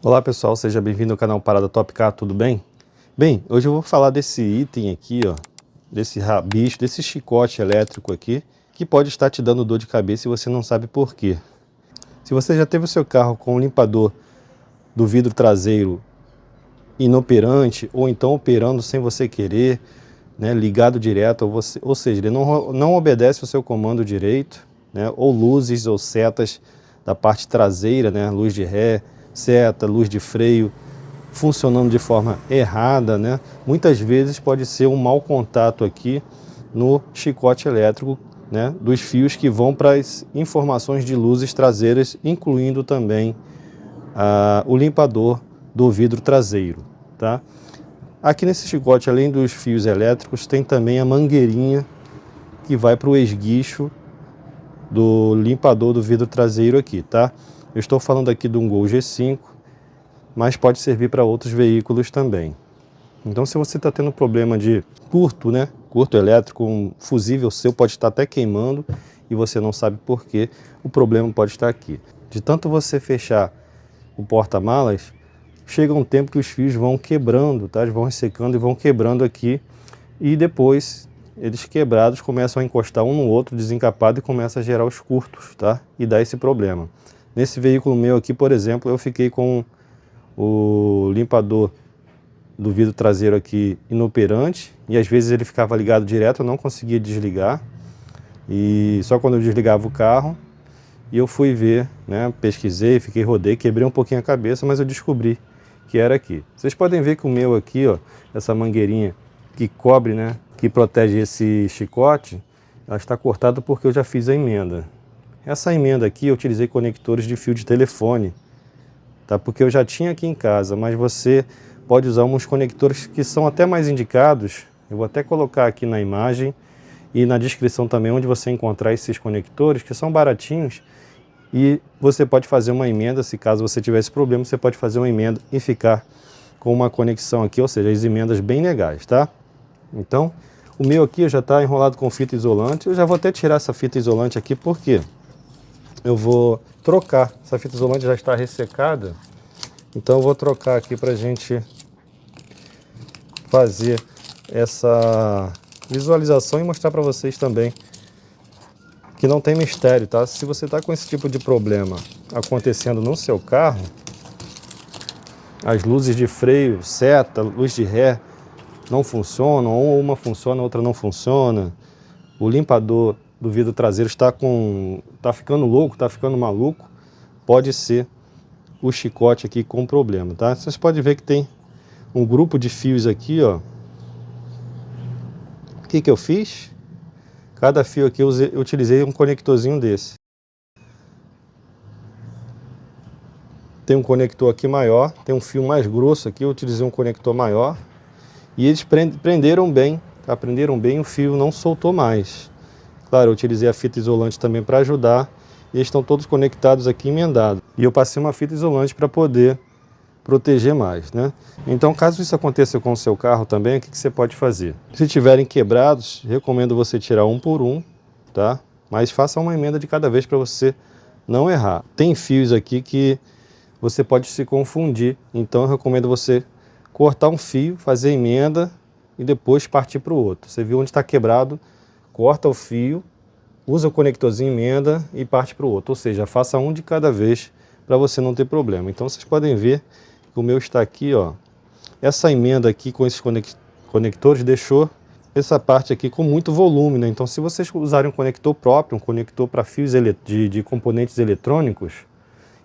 Olá pessoal, seja bem-vindo ao canal Parada Top Car, tudo bem? Bem, hoje eu vou falar desse item aqui, ó, desse rabicho, desse chicote elétrico aqui, que pode estar te dando dor de cabeça e você não sabe por quê. Se você já teve o seu carro com o limpador do vidro traseiro inoperante, ou então operando sem você querer, né, ligado direto, ou seja, ele não obedece o seu comando direito, né, ou luzes ou setas da parte traseira, né, luz de ré, seta, luz de freio, funcionando de forma errada, né? Muitas vezes pode ser um mau contato aqui no chicote elétrico, né? Dos fios que vão para as informações de luzes traseiras, incluindo também o limpador do vidro traseiro, tá? Aqui nesse chicote, além dos fios elétricos, tem também a mangueirinha que vai para o esguicho do limpador do vidro traseiro aqui, tá? Eu estou falando aqui de um Gol G5, mas pode servir para outros veículos também. Então, se você está tendo problema de curto, né? Curto elétrico, um fusível seu pode estar até queimando e você não sabe por quê, o problema pode estar aqui. De tanto você fechar o porta-malas, chega um tempo que os fios vão quebrando, tá? Eles vão ressecando e vão quebrando aqui e depois eles quebrados começam a encostar um no outro, desencapado, e começa a gerar os curtos, tá? E dá esse problema. Nesse veículo meu aqui, por exemplo, eu fiquei com o limpador do vidro traseiro aqui inoperante e às vezes ele ficava ligado direto, eu não conseguia desligar, e só quando eu desligava o carro. E eu fui ver, né, pesquisei, rodei, quebrei um pouquinho a cabeça, mas eu descobri que era aqui. Vocês podem ver que o meu aqui, ó, essa mangueirinha que cobre, né, que protege esse chicote, ela está cortada porque eu já fiz a emenda. Essa emenda aqui eu utilizei conectores de fio de telefone, tá? Porque eu já tinha aqui em casa, mas você pode usar uns conectores que são até mais indicados. Eu vou até colocar aqui na imagem e na descrição também onde você encontrar esses conectores, que são baratinhos, e você pode fazer uma emenda. Se caso você tiver esse problema, você pode fazer uma emenda e ficar com uma conexão aqui, ou seja, as emendas bem legais, tá? Então, o meu aqui já está enrolado com fita isolante. Eu já vou até tirar essa fita isolante aqui, porque eu vou trocar. Essa fita isolante já está ressecada, então eu vou trocar aqui para a gente fazer essa visualização e mostrar para vocês também que não tem mistério, tá? Se você está com esse tipo de problema acontecendo no seu carro, as luzes de freio, seta, luz de ré não funcionam, ou uma funciona, outra não funciona, o limpador do vidro traseiro está ficando louco, está ficando maluco, pode ser o chicote aqui com problema, tá? Vocês podem ver que tem um grupo de fios aqui, ó. O que eu fiz? Cada fio aqui eu utilizei um conectorzinho desse. Tem um conector aqui maior, tem um fio mais grosso aqui, eu utilizei um conector maior. E eles prenderam bem, tá? Prenderam bem, o fio não soltou mais. Claro, eu utilizei a fita isolante também para ajudar. E eles estão todos conectados aqui, emendados. E eu passei uma fita isolante para poder proteger mais, né? Então, caso isso aconteça com o seu carro também, o que você pode fazer? Se tiverem quebrados, recomendo você tirar um por um, tá? Mas faça uma emenda de cada vez para você não errar. Tem fios aqui que você pode se confundir, então eu recomendo você cortar um fio, fazer a emenda e depois partir para o outro. Você viu onde está quebrado, corta o fio, usa o conectorzinho, emenda e parte para o outro. Ou seja, faça um de cada vez para você não ter problema. Então vocês podem ver que o meu está aqui, ó. Essa emenda aqui com esses conectores deixou essa parte aqui com muito volume, né? Então, se vocês usarem um conector próprio, um conector para fios de componentes eletrônicos,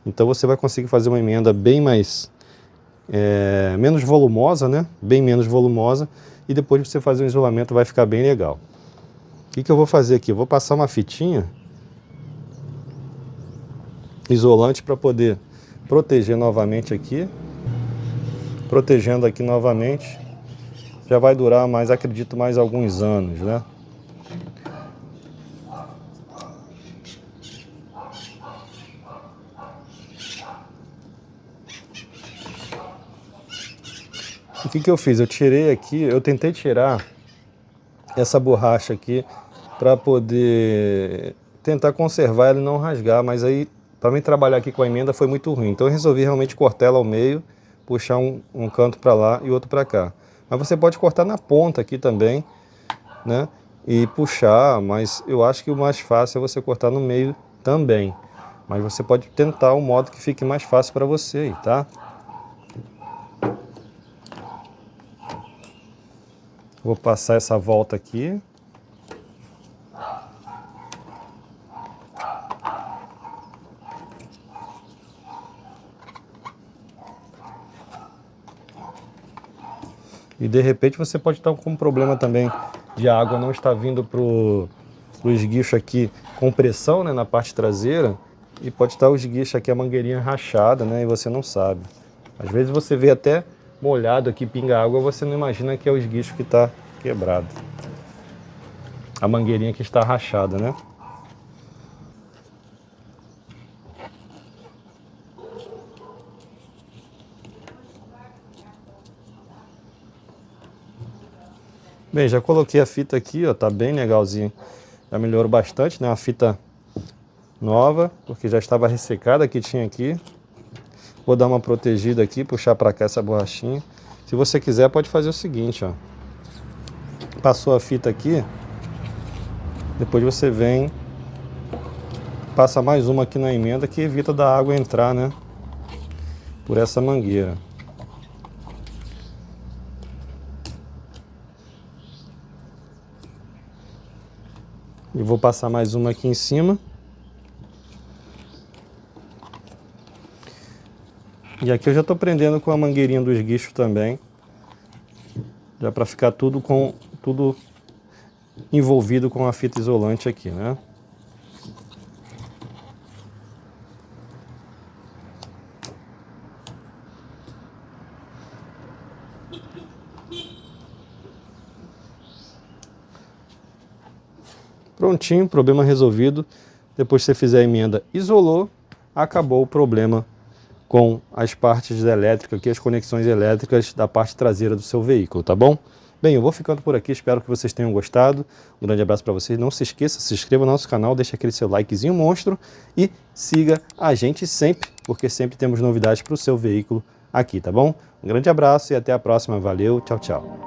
então você vai conseguir fazer uma emenda bem mais menos volumosa, né? Bem menos volumosa, e depois de você fazer um isolamento vai ficar bem legal. O que eu vou fazer aqui? Eu vou passar uma fitinha isolante para poder proteger novamente aqui. Protegendo aqui novamente, já vai durar mais, acredito, mais alguns anos, né? O que eu fiz? Eu tirei aqui, eu tentei tirar essa borracha aqui para poder tentar conservar ela e não rasgar, mas aí para mim trabalhar aqui com a emenda foi muito ruim. Então eu resolvi realmente cortar ela ao meio, puxar um canto para lá e outro para cá. Mas você pode cortar na ponta aqui também, né? E puxar, mas eu acho que o mais fácil é você cortar no meio também. Mas você pode tentar um modo que fique mais fácil para você aí, tá? Vou passar essa volta aqui. E de repente você pode estar com um problema também de água não estar vindo pro esguicho aqui com pressão, né, na parte traseira, e pode estar o esguicho aqui, a mangueirinha rachada, né, e você não sabe. Às vezes você vê até molhado aqui, pinga água, você não imagina que é o esguicho que está quebrado. A mangueirinha que está rachada, né? Bem, já coloquei a fita aqui, ó, tá bem legalzinho. Já melhorou bastante, né? Uma fita nova, porque já estava ressecada que tinha aqui. Vou dar uma protegida aqui, puxar para cá essa borrachinha. Se você quiser, pode fazer o seguinte, ó. Passou a fita aqui, depois você vem, passa mais uma aqui na emenda que evita da água entrar, né? Por essa mangueira. E vou passar mais uma aqui em cima. E aqui eu já estou prendendo com a mangueirinha do esguicho também. Já para ficar tudo envolvido com a fita isolante aqui, né? Prontinho, problema resolvido. Depois que você fizer a emenda, isolou, acabou o problema com as partes elétricas aqui, as conexões elétricas da parte traseira do seu veículo, tá bom? Bem, eu vou ficando por aqui, espero que vocês tenham gostado. Um grande abraço para vocês. Não se esqueça, se inscreva no nosso canal, deixa aquele seu likezinho monstro e siga a gente sempre, porque sempre temos novidades para o seu veículo aqui, tá bom? Um grande abraço e até a próxima. Valeu, tchau, tchau.